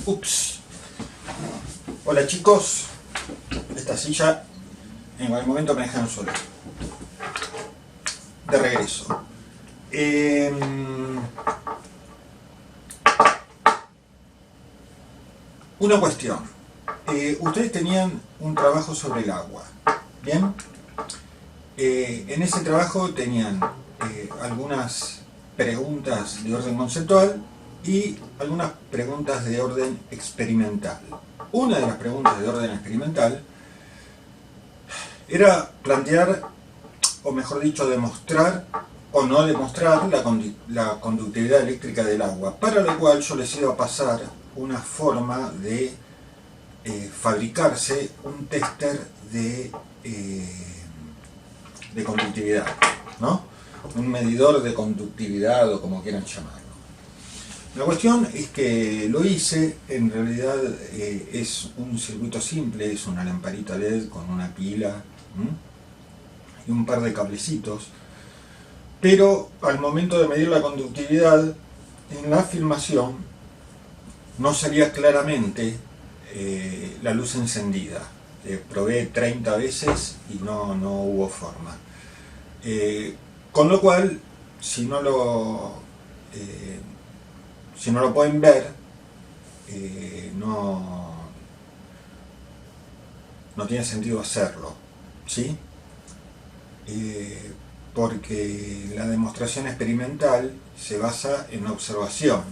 Ups. Hola chicos. Esta silla en algún momento me dejan solo. De regreso. Una cuestión. Ustedes tenían un trabajo sobre el agua. ¿Bien? En ese trabajo tenían algunas preguntas de orden conceptual y algunas preguntas de orden experimental. Una de las preguntas de orden experimental era plantear, o mejor dicho, demostrar o no demostrar la conductividad eléctrica del agua, para lo cual yo les iba a pasar una forma de fabricarse un tester de conductividad, ¿no? Un medidor de conductividad o como quieran llamarlo. La cuestión es que lo hice, en realidad es un circuito simple, es una lamparita LED con una pila y un par de cablecitos, pero al momento de medir la conductividad en la filmación no salía claramente la luz encendida. Probé 30 veces y no hubo forma. Con lo cual, si no lo pueden ver, no tiene sentido hacerlo, ¿sí? Porque la demostración experimental se basa en observación,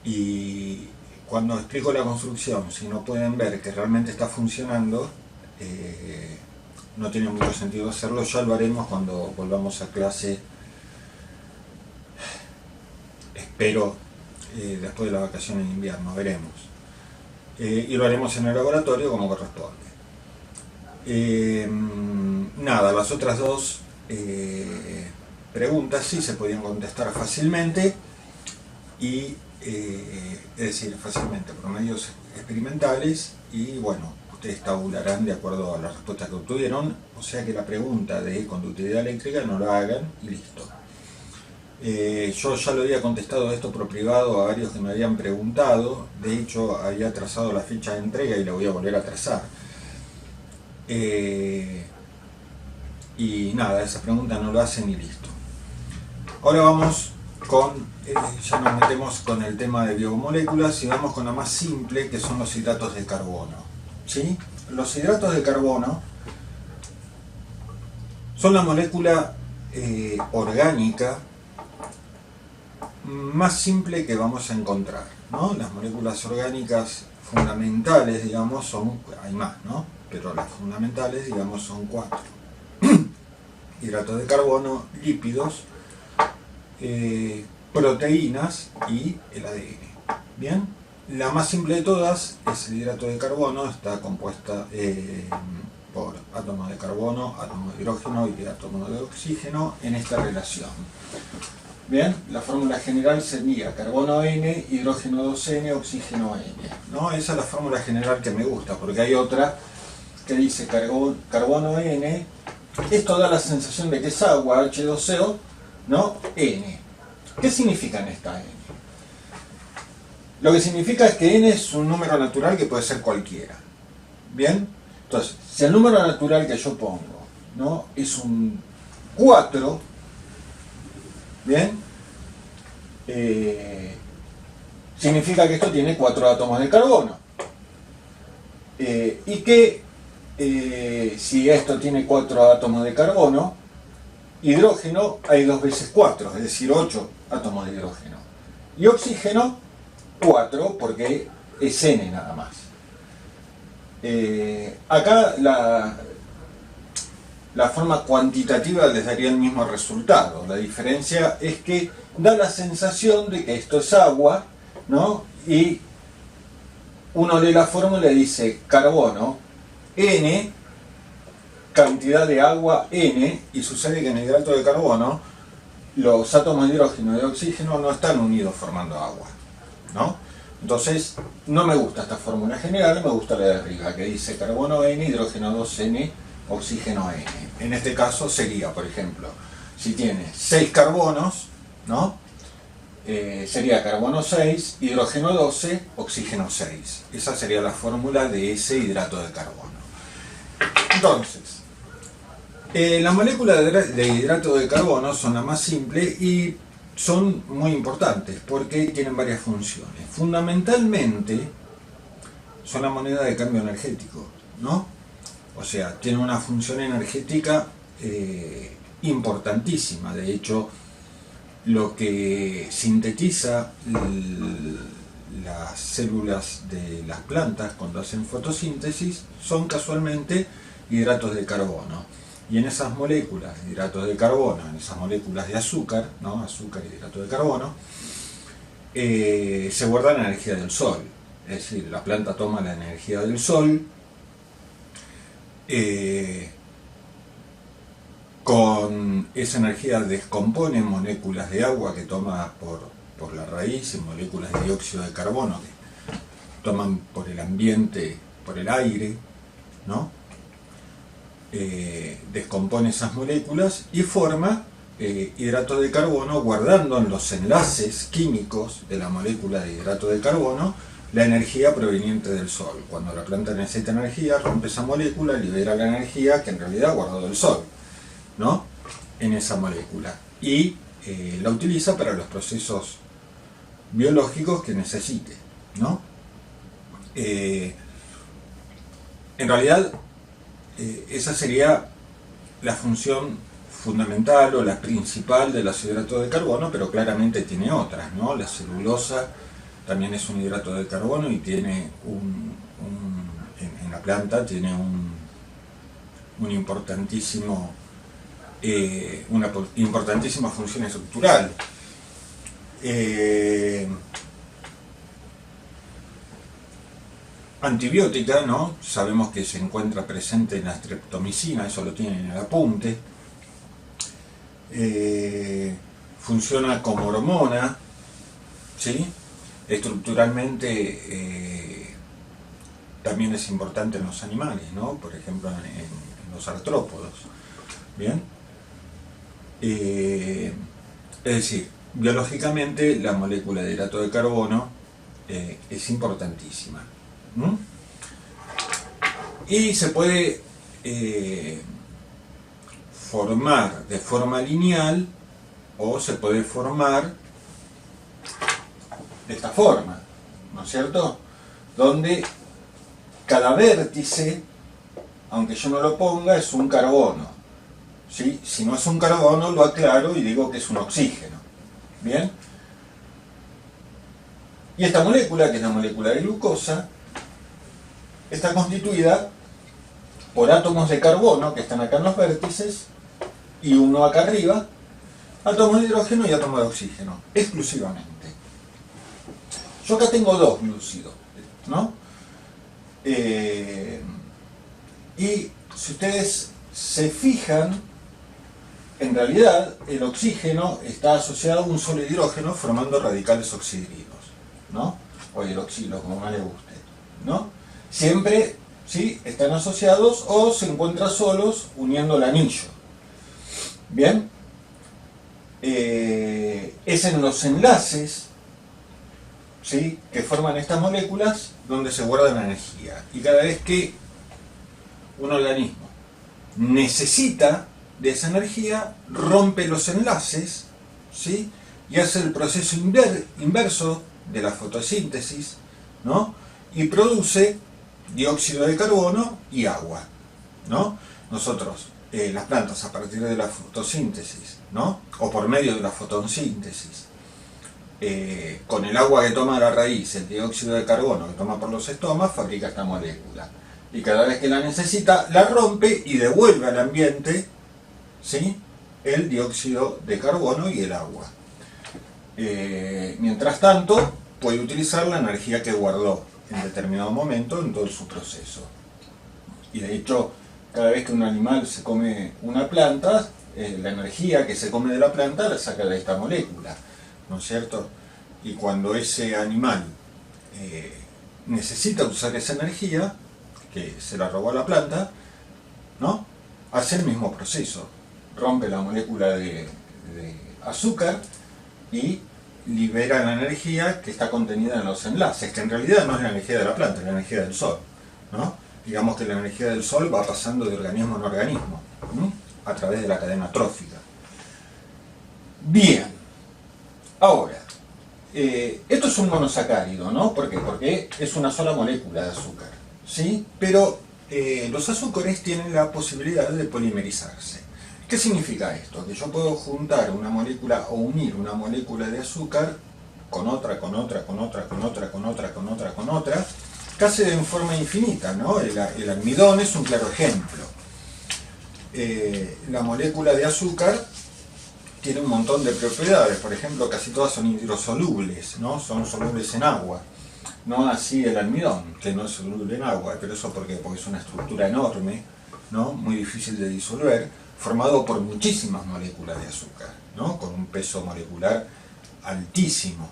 y cuando explico la construcción, si no pueden ver que realmente está funcionando, no tiene mucho sentido hacerlo. Ya lo haremos cuando volvamos a clase, espero después de la vacación en invierno, veremos. Y lo haremos en el laboratorio como corresponde. Nada, las otras dos preguntas sí se podían contestar fácilmente, y es decir, fácilmente por medios experimentales, y bueno, ustedes tabularán de acuerdo a la respuesta que obtuvieron, o sea que la pregunta de conductividad eléctrica no la hagan y listo. Yo ya lo había contestado esto por privado a varios que me habían preguntado. De hecho, había trazado la fecha de entrega y la voy a volver a trazar. Y nada, esa pregunta no lo hacen y listo. Ahora vamos con, ya nos metemos con el tema de biomoléculas y vamos con la más simple, que son los hidratos de carbono, ¿sí? Los hidratos de carbono son la molécula orgánica más simple que vamos a encontrar, ¿no? Las moléculas orgánicas fundamentales, digamos, hay más, ¿no? Pero las fundamentales, digamos, son 4. Hidratos de carbono, lípidos, proteínas y el ADN. Bien, la más simple de todas es el hidrato de carbono. Está compuesta por átomos de carbono, átomos de hidrógeno y átomos de oxígeno en esta relación. Bien, la fórmula general sería carbono N, hidrógeno 2N, oxígeno N, ¿no? Esa es la fórmula general que me gusta, porque hay otra que dice carbono N. Esto da la sensación de que es agua, H2O, ¿no? N. ¿Qué significa en esta N? Lo que significa es que N es un número natural que puede ser cualquiera. ¿Bien? Entonces, si el número natural que yo pongo, ¿no?, es un 4, ¿bien? Significa que esto tiene 4 átomos de carbono. Y que si esto tiene 4 átomos de carbono, hidrógeno hay 2 veces 4, es decir, 8 átomos de hidrógeno. Y oxígeno, 4, porque es N nada más. Acá la forma cuantitativa les daría el mismo resultado. La diferencia es que da la sensación de que esto es agua, ¿no? Y uno lee la fórmula y dice carbono N, cantidad de agua N, y sucede que en el hidrato de carbono los átomos de hidrógeno y de oxígeno no están unidos formando agua, ¿no? Entonces, no me gusta esta fórmula general, me gusta la de arriba, que dice carbono N, hidrógeno 2N, oxígeno N. En este caso sería, por ejemplo, si tiene 6 carbonos, ¿no?, sería carbono 6, hidrógeno 12, oxígeno 6. Esa sería la fórmula de ese hidrato de carbono. Entonces, las moléculas de hidrato de carbono son las más simples y son muy importantes porque tienen varias funciones. Fundamentalmente son la moneda de cambio energético, ¿no? O sea, tienen una función energética importantísima. De hecho, lo que sintetiza las células de las plantas cuando hacen fotosíntesis son casualmente hidratos de carbono. Y en esas moléculas de hidratos de carbono, en esas moléculas de azúcar, ¿no? Azúcar y hidrato de carbono, se guarda la energía del sol. Es decir, la planta toma la energía del sol, con esa energía descompone moléculas de agua que toma por la raíz y moléculas de dióxido de carbono que toman por el ambiente, por el aire, ¿no? Descompone esas moléculas y forma hidratos de carbono, guardando en los enlaces químicos de la molécula de hidrato de carbono la energía proveniente del sol. Cuando la planta necesita energía, rompe esa molécula, libera la energía que en realidad guardó del sol, ¿no? En esa molécula, y la utiliza para los procesos biológicos que necesite, ¿no? En realidad esa sería la función fundamental o la principal de los hidratos de carbono, pero claramente tiene otras, ¿no? La celulosa también es un hidrato de carbono y tiene en la planta tiene un importantísimo una importantísima función estructural. Antibiótica, ¿no? Sabemos que se encuentra presente en la streptomicina, eso lo tienen en el apunte. Funciona como hormona, ¿sí? Estructuralmente también es importante en los animales, ¿no? Por ejemplo en los artrópodos. Bien, es decir, biológicamente la molécula de hidrato de carbono es importantísima. Y se puede formar de forma lineal o se puede formar de esta forma, ¿no es cierto? Donde cada vértice, aunque yo no lo ponga, es un carbono. ¿Sí? Si no es un carbono, lo aclaro y digo que es un oxígeno. ¿Bien? Y esta molécula, que es la molécula de glucosa, está constituida por átomos de carbono que están acá en los vértices y uno acá arriba, átomos de hidrógeno y átomos de oxígeno, exclusivamente. Yo acá tengo dos glúcidos, ¿no? Y si ustedes se fijan, en realidad el oxígeno está asociado a un solo hidrógeno formando radicales oxidrinos, ¿no? O hidroxilo, como más le guste, ¿no? Siempre, ¿sí?, están asociados o se encuentran solos uniendo el anillo. Bien, es en los enlaces, ¿sí?, que forman estas moléculas donde se guarda la energía. Y cada vez que un organismo necesita de esa energía, rompe los enlaces, ¿sí?, y hace el proceso inverso de la fotosíntesis, ¿no?, y produce dióxido de carbono y agua, ¿no? Nosotros, las plantas, a partir de la fotosíntesis, ¿no?, o por medio de la fotosíntesis, con el agua que toma la raíz, el dióxido de carbono que toma por los estomas, fabrica esta molécula. Y cada vez que la necesita, la rompe y devuelve al ambiente, ¿sí?, el dióxido de carbono y el agua. Mientras tanto, puede utilizar la energía que guardó en determinado momento en todo su proceso. Y de hecho, cada vez que un animal se come una planta, la energía que se come de la planta la saca de esta molécula, ¿no es cierto? Y cuando ese animal necesita usar esa energía, que se la robó a la planta, ¿no?, hace el mismo proceso. Rompe la molécula de azúcar y libera la energía que está contenida en los enlaces, que en realidad no es la energía de la planta, es la energía del sol, ¿no? Digamos que la energía del sol va pasando de organismo en organismo, ¿no? A través de la cadena trófica. Bien, ahora, esto es un monosacárido, ¿no? ¿Por qué? Porque es una sola molécula de azúcar, ¿sí? Pero los azúcares tienen la posibilidad de polimerizarse. ¿Qué significa esto? Que yo puedo juntar una molécula o unir una molécula de azúcar con otra, con otra, con otra, con otra, con otra, con otra, con otra, casi en forma infinita, ¿no? El almidón es un claro ejemplo. La molécula de azúcar tiene un montón de propiedades, por ejemplo, casi todas son hidrosolubles, ¿no? Son solubles en agua. No así el almidón, que no es soluble en agua, pero eso porque es una estructura enorme, ¿no? Muy difícil de disolver, formado por muchísimas moléculas de azúcar, ¿no? Con un peso molecular altísimo.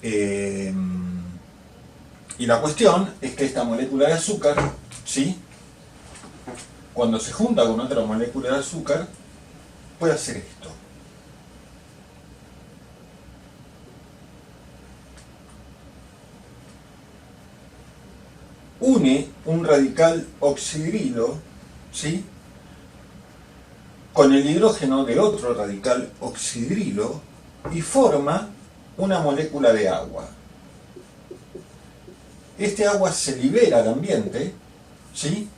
Y la cuestión es que esta molécula de azúcar, ¿sí? Cuando se junta con otra molécula de azúcar, puede hacer esto. Une un radical oxidrilo, ¿sí? Con el hidrógeno de otro radical oxidrilo y forma una molécula de agua. Este agua se libera al ambiente, ¿sí?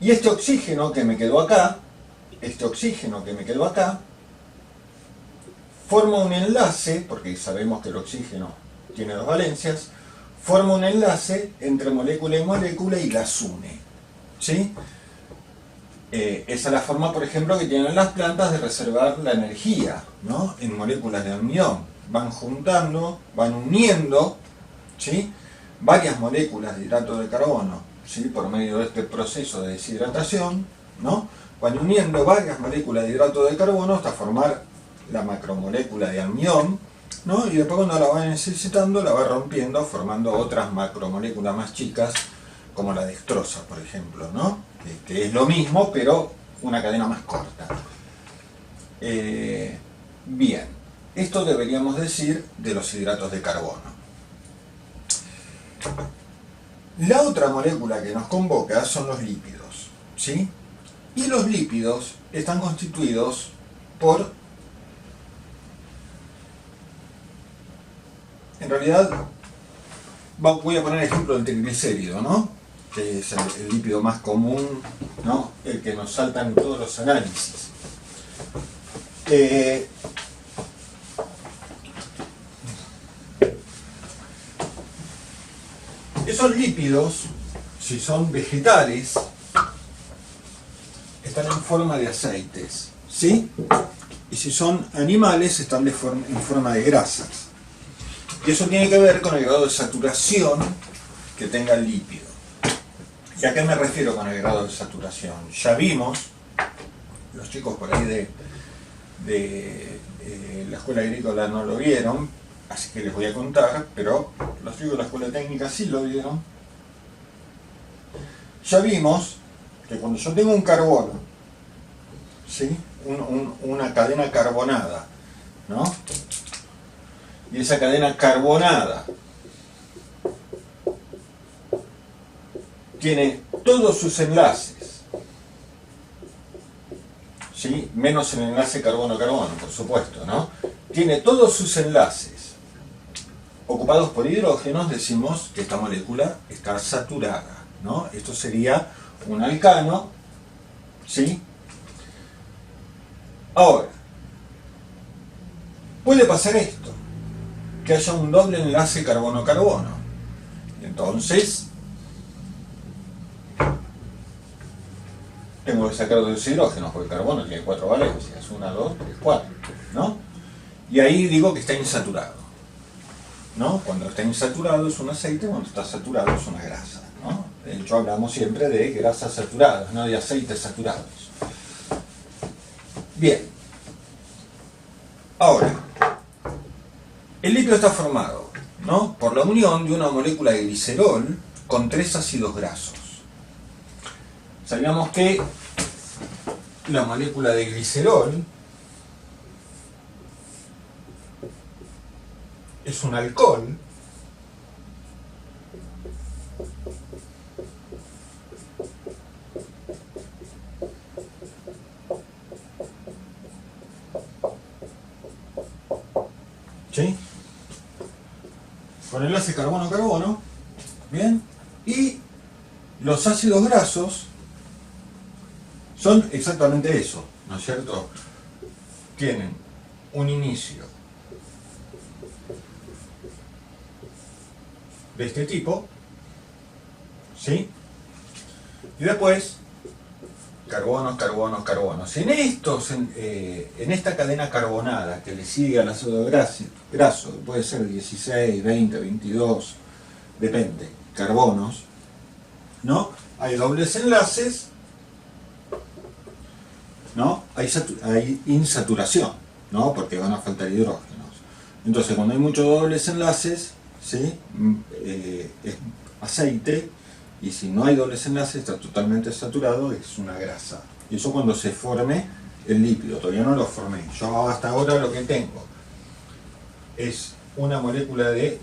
Y este oxígeno que me quedó acá, forma un enlace, porque sabemos que el oxígeno tiene dos valencias, forma un enlace entre molécula y molécula y las une, ¿sí? Esa es la forma, por ejemplo, que tienen las plantas de reservar la energía, ¿no? En moléculas de almidón. Van juntando, van uniendo, ¿sí? Varias moléculas de hidrato de carbono, ¿sí? Por medio de este proceso de deshidratación, ¿no? Van uniendo varias moléculas de hidrato de carbono hasta formar la macromolécula de almidón, ¿no? Y después cuando la va necesitando la va rompiendo, formando otras macromoléculas más chicas, como la dextrosa, por ejemplo, ¿no? Que es lo mismo, pero una cadena más corta. Bien, esto deberíamos decir de los hidratos de carbono. La otra molécula que nos convoca son los lípidos, ¿sí? Y los lípidos están constituidos por, en realidad, voy a poner ejemplo del triglicérido, ¿no? Que es el lípido más común, ¿no? El que nos saltan en todos los análisis. Esos lípidos, si son vegetales, están en forma de aceites, ¿sí? Y si son animales, están en forma de grasas. Y eso tiene que ver con el grado de saturación que tenga el lípido. ¿Y a qué me refiero con el grado de saturación? Ya vimos, los chicos por ahí de la escuela agrícola no lo vieron, así que les voy a contar, pero los chicos de la escuela técnica sí lo vieron. Ya vimos que cuando yo tengo un carbono, ¿sí? Una cadena carbonada, ¿no? Y esa cadena carbonada tiene todos sus enlaces, ¿sí? Menos el enlace carbono-carbono, por supuesto, ¿no? Tiene todos sus enlaces ocupados por hidrógenos, decimos que esta molécula está saturada, ¿no? Esto sería un alcano, ¿sí? Ahora, puede pasar esto, que haya un doble enlace carbono-carbono. Entonces, tengo que sacar dos hidrógenos, porque el carbono tiene 4 valencias, 1, 2, 3, 4, ¿no? Y ahí digo que está insaturado, ¿no? Cuando está insaturado es un aceite, cuando está saturado es una grasa, ¿no? De hecho hablamos siempre de grasas saturadas, no de aceites saturados. Bien. Ahora, el lípido está formado, ¿no? Por la unión de una molécula de glicerol con 3 ácidos grasos. Sabíamos que la molécula de glicerol es un alcohol, ¿sí? Con enlace carbono-carbono, ¿bien? Y los ácidos grasos son exactamente eso, ¿no es cierto? Tienen un inicio de este tipo, ¿sí? Y después carbonos, carbonos, carbonos. En esta cadena carbonada que le sigue al ácido graso, puede ser 16, 20, 22, depende, carbonos, ¿no? Hay dobles enlaces, ¿no? Hay insaturación, ¿no? Porque van a faltar hidrógenos. Entonces, cuando hay muchos dobles enlaces, ¿sí? Es aceite, y si no hay dobles enlaces, está totalmente saturado, es una grasa. Y eso cuando se forme el lípido, todavía no lo formé. Yo hasta ahora lo que tengo es una molécula de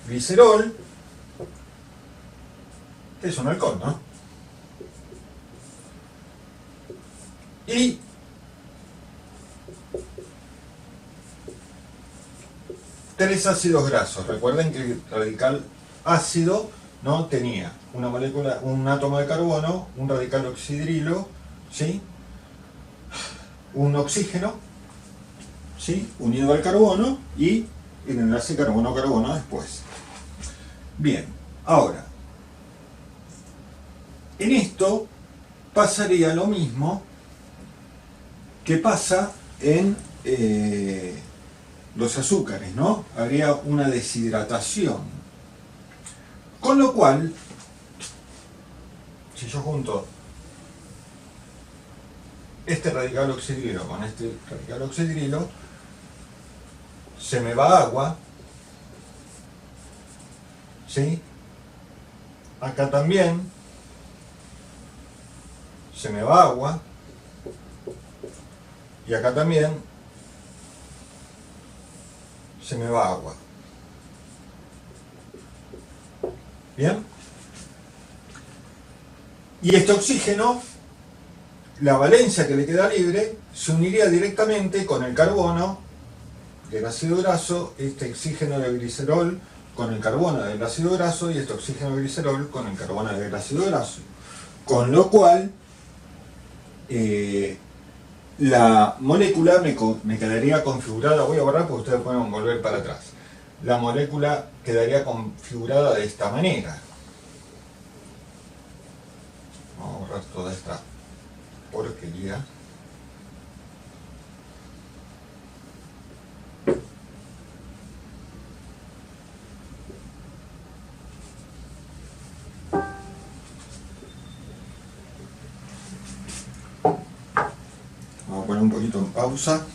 glicerol, que es un alcohol, ¿no? Y tres ácidos grasos. Recuerden que el radical ácido, ¿no? Tenía una molécula, un átomo de carbono, un radical oxidrilo, ¿sí? Un oxígeno, ¿sí? Unido al carbono y el enlace carbono-carbono después. Bien, ahora, en esto pasaría lo mismo que pasa en los azúcares, ¿no? Habría una deshidratación. Con lo cual, si yo junto este radical oxidrilo con este radical oxidrilo, se me va agua, ¿sí? Acá también se me va agua, y acá también se me va agua. ¿Bien? Y este oxígeno, la valencia que le queda libre, se uniría directamente con el carbono del ácido graso, este oxígeno de glicerol con el carbono del ácido graso y este oxígeno de glicerol con el carbono del ácido graso. Con lo cual, la molécula me quedaría configurada, voy a borrar porque ustedes pueden volver para atrás. La molécula quedaría configurada de esta manera. Vamos a borrar toda esta porquería. Vamos a poner un poquito en pausa.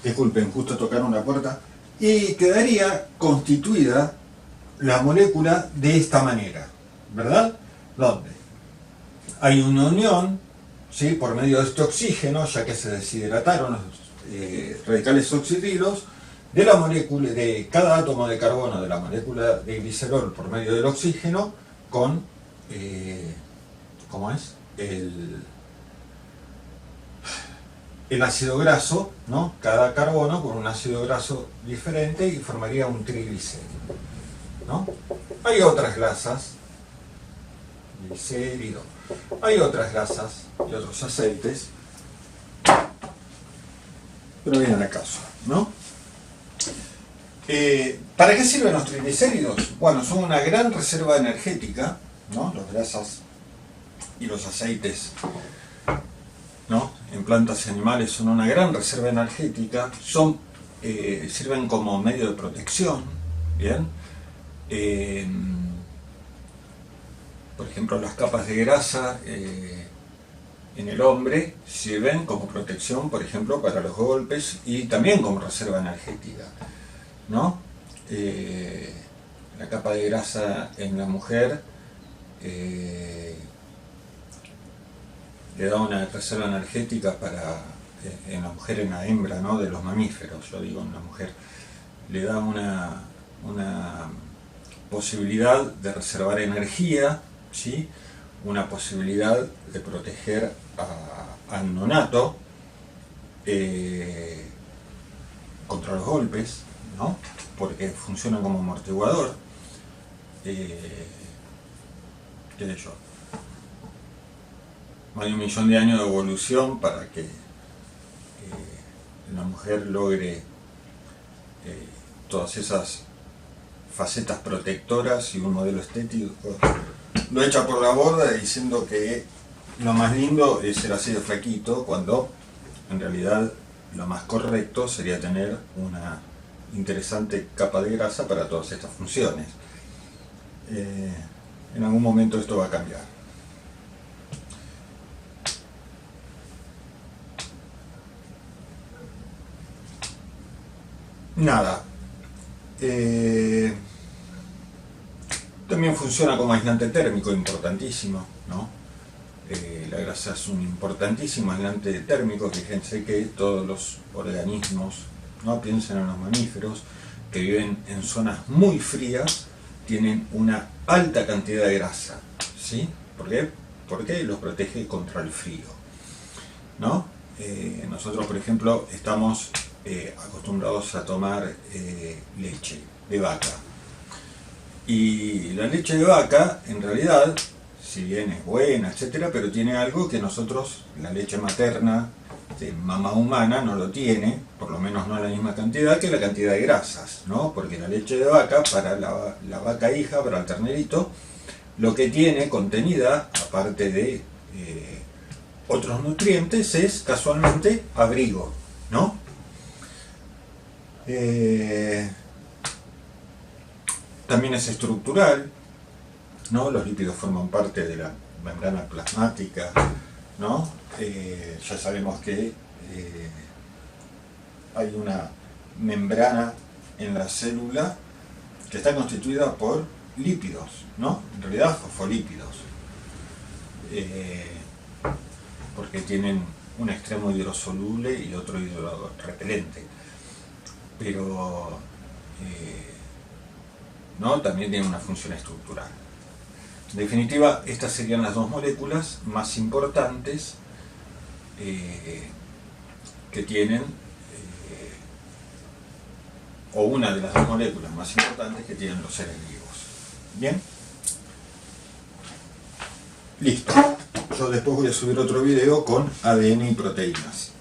Disculpen, justo tocaron una puerta. Y quedaría constituida la molécula de esta manera, ¿verdad? Donde hay una unión, ¿sí? Por medio de este oxígeno, ya que se deshidrataron los radicales oxidrilos, de la molécula, de cada átomo de carbono de la molécula de glicerol por medio del oxígeno con, ¿cómo es? El ácido graso, ¿no? Cada carbono con un ácido graso diferente y formaría un triglicérido, ¿no? Hay otras grasas, glicérido, hay otras grasas y otros aceites, pero vienen al caso, ¿no? ¿Para qué sirven los triglicéridos? Bueno, son una gran reserva energética, ¿no? Las grasas y los aceites, ¿no? En plantas y animales son una gran reserva energética, sirven como medio de protección, ¿bien? Por ejemplo, las capas de grasa en el hombre sirven como protección, por ejemplo, para los golpes y también como reserva energética, ¿no? La capa de grasa en la mujer le da una reserva energética para, en la mujer, en la hembra, ¿no?, de los mamíferos, yo digo en la mujer, le da una posibilidad de reservar energía, ¿sí?, una posibilidad de proteger al nonato contra los golpes, ¿no?, porque funciona como amortiguador, qué sé yo, más de 1 millón de años de evolución para que la mujer logre todas esas facetas protectoras y un modelo estético lo echa por la borda diciendo que lo más lindo es ser así de flaquito, cuando en realidad lo más correcto sería tener una interesante capa de grasa para todas estas funciones. En algún momento esto va a cambiar. Nada. También funciona como aislante térmico, importantísimo, ¿no? La grasa es un importantísimo aislante térmico. Fíjense que todos los organismos, ¿no?, piensen en los mamíferos, que viven en zonas muy frías, tienen una alta cantidad de grasa, ¿sí? ¿Por qué? Porque los protege contra el frío, ¿no? Nosotros, por ejemplo, estamos acostumbrados a tomar leche de vaca. Y la leche de vaca, en realidad, si bien es buena, etcétera, pero tiene algo que nosotros, la leche materna de mamá humana, no lo tiene, por lo menos no la misma cantidad que la cantidad de grasas, ¿no? Porque la leche de vaca, para la vaca hija, para el ternerito, lo que tiene contenida, aparte de otros nutrientes, es casualmente abrigo, ¿no? También es estructural, ¿no? Los lípidos forman parte de la membrana plasmática, ¿no? Ya sabemos que hay una membrana en la célula que está constituida por lípidos, ¿no? En realidad fosfolípidos, porque tienen un extremo hidrosoluble y otro hidrorrepelente, pero ¿no?, también tiene una función estructural. En definitiva, estas serían las dos moléculas más importantes que tienen, o una de las dos moléculas más importantes que tienen los seres vivos. ¿Bien? Listo. Yo después voy a subir otro video con ADN y proteínas.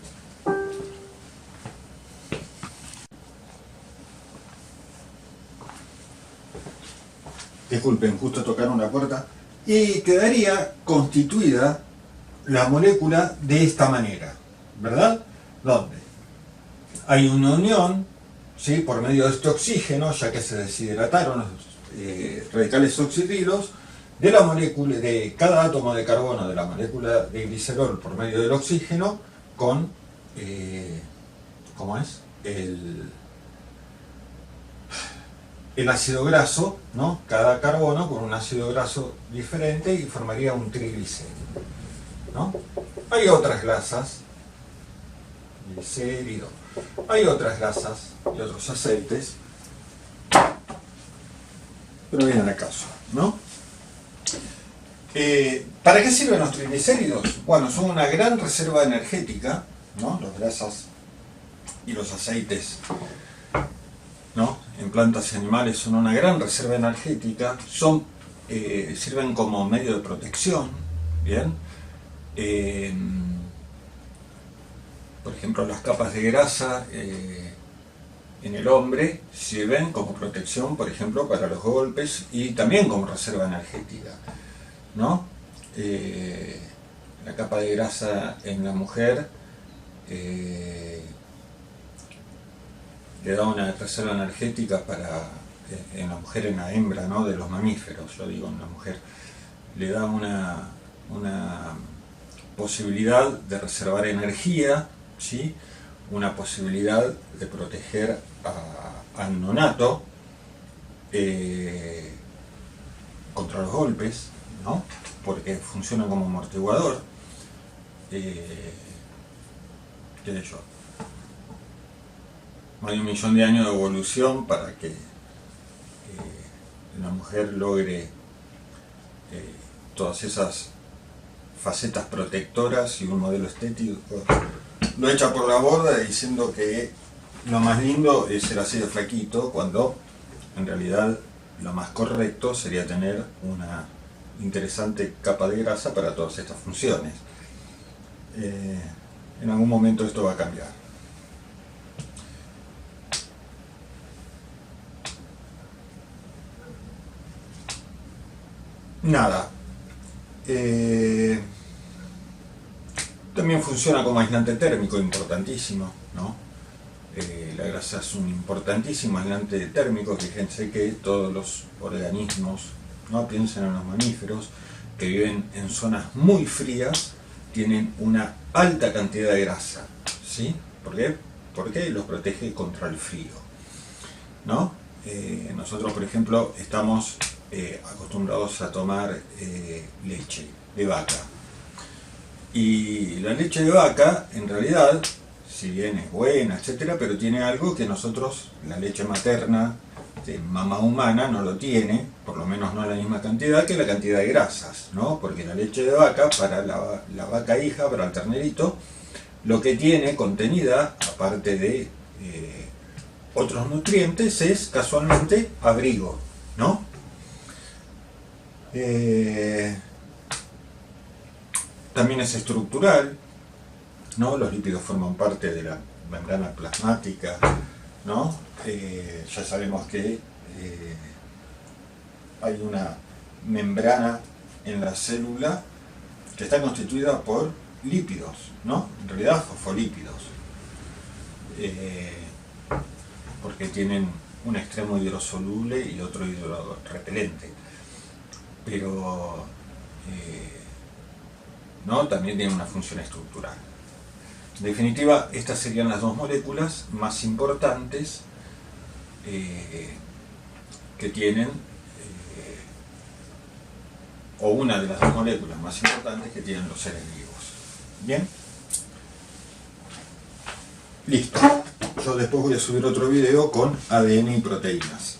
Disculpen, justo tocaron la puerta. Y quedaría constituida la molécula de esta manera, ¿verdad? Donde hay una unión, ¿sí?, por medio de este oxígeno, ya que se deshidrataron los radicales oxidrilos, de la molécula, de cada átomo de carbono de la molécula de glicerol por medio del oxígeno, con ¿cómo es? El ácido graso, ¿no? Cada carbono con un ácido graso diferente y formaría un triglicérido, ¿no? Hay otras grasas, glicérido, hay otras grasas y otros aceites, pero vienen al caso, ¿no? ¿Para qué sirven los triglicéridos? Bueno, son una gran reserva energética, ¿no? Las grasas y los aceites, ¿no?, en plantas y animales son una gran reserva energética, sirven como medio de protección, ¿bien? Por ejemplo, las capas de grasa en el hombre sirven como protección, por ejemplo, para los golpes y también como reserva energética, ¿no? La capa de grasa en la mujer le da una reserva energética para, en la mujer, en la hembra, ¿no?, de los mamíferos, yo digo en la mujer, le da una posibilidad de reservar energía, ¿sí?, una posibilidad de proteger al nonato contra los golpes, ¿no? Porque funciona como amortiguador. ¿Qué sé yo? Hay 1.000.000 de años de evolución para que la mujer logre todas esas facetas protectoras, y un modelo estético lo echa por la borda diciendo que lo más lindo es ser así de flaquito, cuando en realidad lo más correcto sería tener una interesante capa de grasa para todas estas funciones. En algún momento esto va a cambiar. Nada. También funciona como aislante térmico, importantísimo, ¿no? La grasa es un importantísimo aislante térmico. Fíjense que todos los organismos, ¿no? Piensen en los mamíferos que viven en zonas muy frías, tienen una alta cantidad de grasa, ¿sí? ¿Por qué? Porque los protege contra el frío, ¿no? Nosotros, por ejemplo, estamos acostumbrados a tomar leche de vaca. Y la leche de vaca, en realidad, si bien es buena, etcétera, pero tiene algo que nosotros, la leche materna de mamá humana, no lo tiene, por lo menos no la misma cantidad que la cantidad de grasas, ¿no? Porque la leche de vaca, para la vaca hija, para el ternerito, lo que tiene contenida, aparte de otros nutrientes, es casualmente abrigo, ¿no? También es estructural, ¿no? Los lípidos forman parte de la membrana plasmática, ¿no? Ya sabemos que hay una membrana en la célula que está constituida por lípidos, ¿no? En realidad fosfolípidos, porque tienen un extremo hidrosoluble y otro hidrorrepelente, pero ¿no? También tiene una función estructural. En definitiva, estas serían las dos moléculas más importantes que tienen, o una de las dos moléculas más importantes que tienen los seres vivos. ¿Bien? Listo. Yo después voy a subir otro video con ADN y proteínas.